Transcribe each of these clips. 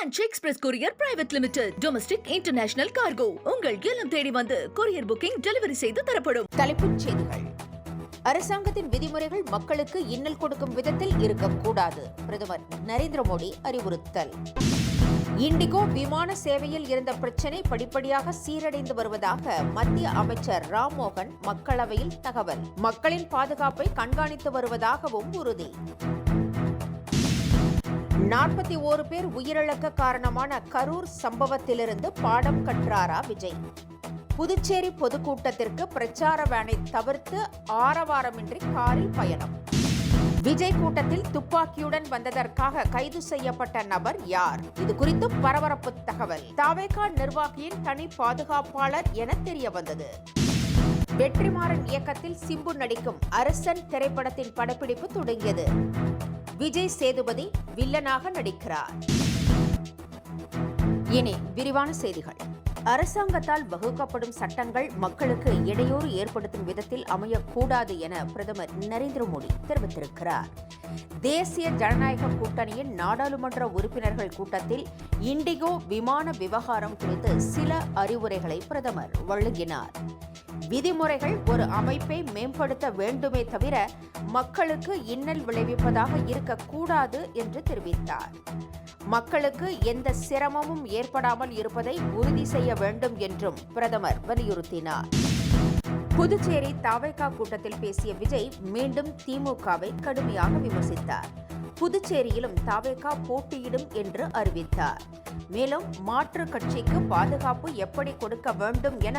Ranch Express Courier Private Limited. Domestic International Cargo. உங்கள் இல்லம் தேடி வந்து கொரியர் புக்கிங் டெலிவரி செய்து தரப்படும். தலைப்புச் செய்திகள். அரசாங்கத்தின் விதிமுறைகள் மக்களுக்கு இன்னல் கொடுக்கும் விதத்தில் இருக்கக்கூடாது. பிரதமர் நரேந்திர மோடி அறிவுறுத்தல். இண்டிகோ விமான சேவையில் இருந்த பிரச்சினை படிப்படியாக சீரடைந்து வருவதாக மத்திய அமைச்சர் ராம்மோகன் மக்களவையில் தகவல். மக்களின் பாதுகாப்பை கண்காணித்து வருவதாகவும் உறுதி. 41 பேர் உயிரிழக்க காரணமான கரூர் சம்பவத்திலிருந்து பாடம் கற்றாரா விஜய்? புதுச்சேரி பொதுக்கூட்டத்திற்கு பிரச்சார வேனை தவிர்த்து ஆரவாரமின்றி காரில் பயணம். விஜய் கூட்டத்தில் துப்பாக்கியுடன் வந்ததற்காக கைது செய்யப்பட்ட நபர் யார்? இது குறித்து பரபரப்பு தகவல். தவேகா நிர்வாகியின் தனி பாதுகாப்பாளர் என தெரிய வந்தது. வெற்றிமாறன் இயக்கத்தில் சிம்பு நடிக்கும் அரசன் திரைப்படத்தின் படப்பிடிப்பு தொடங்கியது. விஜய் சேதுபதி வில்லனாக நடிக்கிறார். இனி விரிவான செய்திகள். அரசாங்கத்தால் வகுக்கப்படும் சட்டங்கள் மக்களுக்கு இடையூறு ஏற்படுத்தும் விதத்தில் அமையக்கூடாது என பிரதமர் நரேந்திர மோடி தெரிவித்திருக்கிறார். தேசிய ஜனநாயக கூட்டணியின் நாடாளுமன்ற உறுப்பினர்கள் கூட்டத்தில் இண்டிகோ விமான விவகாரம் குறித்து சில அறிவுரைகளை பிரதமர் வழங்கினார். விதிமுறைகள் ஒரு அமைப்பை மேம்படுத்த வேண்டுமே தவிர மக்களுக்கு இன்னல் விளைவிப்பதாக இருக்கக்கூடாது என்று தெரிவித்தார். மக்களுக்கு எந்த சிரமமும் ஏற்படாமல் இருப்பதை உறுதி செய்ய வேண்டும் என்றும் பிரதமர் வலியுறுத்தினார். புதுச்சேரி தவேகா கூட்டத்தில் பேசிய விஜய் மீண்டும் திமுகவை கடுமையாக விமர்சித்தார். புதுச்சேரியிலும் தவேகா போட்டியிடும் என்று அறிவித்தார். மேலும் மாற்று கட்சிக்கு பாதுகாப்பு எப்படி கொடுக்க வேண்டும் என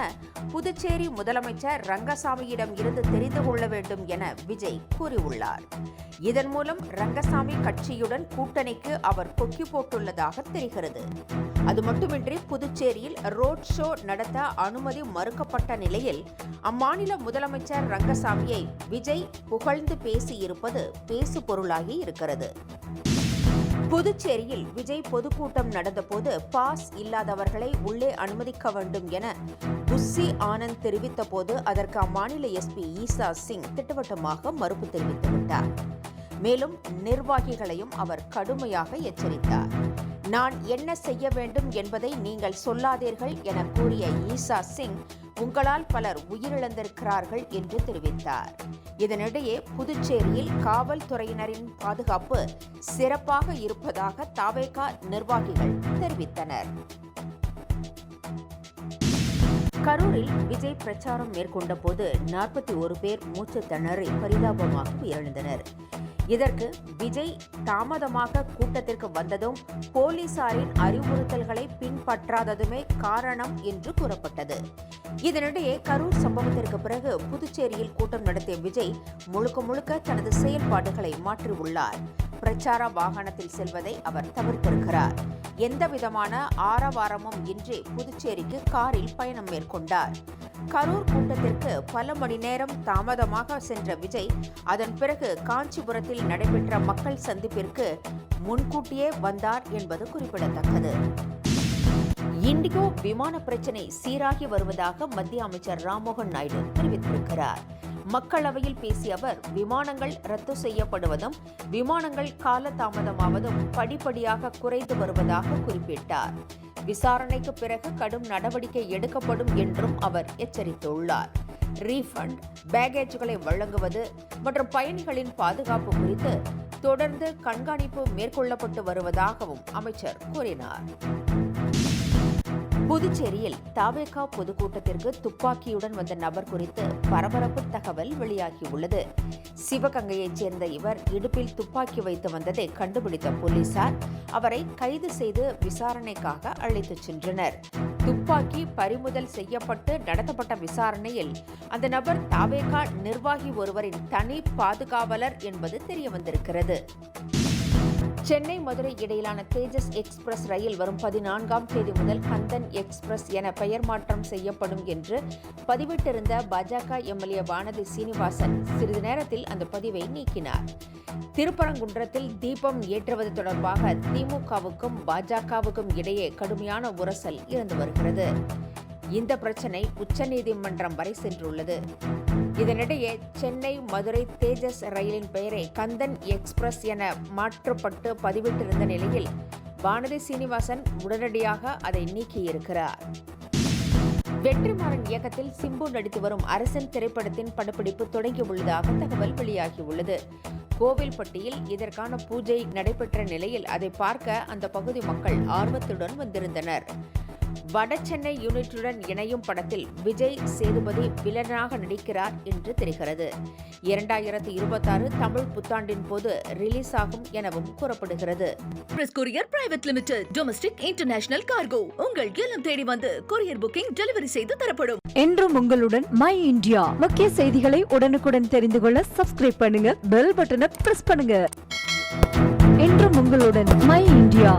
புதுச்சேரி முதலமைச்சர் ரங்கசாமியிடம் இருந்து தெரிந்து கொள்ள வேண்டும் என விஜய் கூறியுள்ளார். இதன் மூலம் ரங்கசாமி கட்சியுடன் கூட்டணிக்கு அவர் கொக்கி போட்டுள்ளதாக தெரிகிறது. அது மட்டுமின்றி புதுச்சேரியில் ரோட் ஷோ நடத்த அனுமதி மறுக்கப்பட்ட நிலையில் அம்மாநில முதலமைச்சர் ரங்கசாமியை விஜய் புகழ்ந்து பேசியிருப்பது பேசு பொருளாகி இருக்கிறது. புதுச்சேரியில் விஜய் பொதுக்கூட்டம் நடந்தபோது பாஸ் இல்லாதவர்களை உள்ளே அனுமதிக்க வேண்டும் என புஸ்ஸி ஆனந்த் தெரிவித்த போது அதற்கு அம்மாநில எஸ்பி ஈசா சிங் திட்டவட்டமாக மறுப்பு தெரிவித்துவிட்டார். மேலும் நிர்வாகிகளையும் அவர் கடுமையாக எச்சரித்தார். நான் என்ன செய்ய வேண்டும் என்பதை நீங்கள் சொல்லாதீர்கள் என கூறிய ஈசா சிங் உங்களால் பலர் உயிரிழந்திருக்கிறார்கள் என்று தெரிவித்தார். இதனிடையே புதுச்சேரியில் காவல்துறையினரின் பாதுகாப்பு சிறப்பாக இருப்பதாக தவேகா நிர்வாகிகள் தெரிவித்தனர். கரூரில் விஜய் பிரச்சாரம் மேற்கொண்ட போது 41 பேர் மூச்சு திணறி பரிதாபமாக உயிரிழந்தனர். இதற்கு விஜய் தாமதமாக கூட்டத்திற்கு வந்ததும் போலீசாரின் அறிவுறுத்தல்களை பின்பற்றாததுமே காரணம் என்று கூறப்பட்டது. இதனிடையே கரூர் சம்பவத்திற்கு பிறகு புதுச்சேரியில் கூட்டம் நடத்திய விஜய் முழுக்க தனது செயல்பாடுகளை மாற்றியுள்ளார். பிரச்சார வாகனத்தில் செல்வதை அவர் தவிர்த்திருக்கிறார். எந்தவிதமான ஆரவாரமும் இன்றி புதுச்சேரிக்கு காரில் பயணம் மேற்கொண்டார். கரூர் கூட்டத்திற்கு பல மணி நேரம் தாமதமாக சென்ற விஜய் அதன் பிறகு காஞ்சிபுரத்தில் நடைபெற்ற மக்கள் சந்திப்பிற்கு முன்கூட்டியே வந்தார் என்பது குறிப்பிடத்தக்கது. இண்டிகோ விமான பிரச்சினை சீராகி வருவதாக மத்திய அமைச்சர் ராம்மோகன் நாயுடு தெரிவித்திருக்கிறார். மக்களவையில் பேசிய அவர் விமானங்கள் ரத்து செய்யப்படுவதும் விமானங்கள் காலதாமதமாவதும் படிப்படியாக குறைந்து வருவதாக குறிப்பிட்டார். விசாரணைக்கு பிறகு கடும் நடவடிக்கை எடுக்கப்படும் என்றும் அவர் எச்சரித்துள்ளார். ரீஃபண்ட், பேகேஜ்களை வழங்குவது மற்றும் பயணிகளின் பாதுகாப்பு குறித்து தொடர்ந்து கண்காணிப்பு மேற்கொள்ளப்பட்டு வருவதாகவும் அமைச்சர் கூறினார். புதுச்சேரியில் தவேகா பொதுக்கூட்டத்திற்கு துப்பாக்கியுடன் வந்த நபர் குறித்து பரபரப்பு தகவல் வெளியாகியுள்ளது. சிவகங்கையைச் சேர்ந்த இவர் இடுப்பில் துப்பாக்கி வைத்து வந்ததை கண்டுபிடித்த போலீசார் அவரை கைது செய்து விசாரணைக்காக அழைத்துச் சென்றனர். துப்பாக்கி பறிமுதல் செய்யப்பட்டு நடத்தப்பட்ட விசாரணையில் அந்த நபர் தவேகா நிர்வாகி ஒருவரின் தனி பாதுகாவலர் என்பது தெரியவந்திருக்கிறது. சென்னை மதுரை இடையிலான தேஜஸ் எக்ஸ்பிரஸ் ரயில் வரும் 14ஆம் தேதி முதல் கந்தன் எக்ஸ்பிரஸ் என பெயர் மாற்றம் செய்யப்படும் என்று பதிவிட்டிருந்த பாஜக எம்எல்ஏ வானதி சீனிவாசன் சிறிது நேரத்தில் அந்த பதிவை நீக்கினார். திருப்பரங்குன்றத்தில் தீபம் ஏற்றுவது தொடர்பாக திமுகவுக்கும் பாஜகவுக்கும் இடையே கடுமையான உரசல் இருந்து வருகிறது. இந்த பிரச்சினை உச்சநீதிமன்றம் வரை சென்றுள்ளது. இதனிடையே சென்னை மதுரை தேஜஸ் ரயிலின் பெயரை கந்தன் எக்ஸ்பிரஸ் என மாற்றப்பட்டு பதிவிட்டிருந்த நிலையில் வானதி சீனிவாசன் உடனடியாக அதை நீக்கியிருக்கிறார். வெற்றிமாறன் இயக்கத்தில் சிம்பு நடித்து வரும் அரசன் திரைப்படத்தின் படப்பிடிப்பு தொடங்கியுள்ளதாக தகவல் வெளியாகியுள்ளது. கோவில்பட்டியில் இதற்கான பூஜை நடைபெற்ற நிலையில் அதை பார்க்க அந்த பகுதி மக்கள் ஆர்வத்துடன் வந்திருந்தனர். வடசென்னை யூனிட்டுடன் இணையும் படத்தில் விஜய் சேதுபதி வில்லனாக நடிக்கிறார் என்று தெரிகிறது. 2026 தமிழ் புத்தாண்டின் போது ரிலீஸ் ஆகும் எனவும் கூறப்படுகிறது. Express courier private limited domestic international cargo உங்கள் இல்லம் தேடி வந்து கொரியர் புக்கிங் டெலிவரி செய்து தரப்படும். என்றும் உங்களுடன் மை இந்தியா. முக்கிய செய்திகளை உடனுக்குடன் தெரிந்து கொள்ள சப்ஸ்கிரைப் பண்ணுங்க, பெல் பட்டனை பிரஸ் பண்ணுங்க. என்றும் உங்களுடன் மை இந்தியா.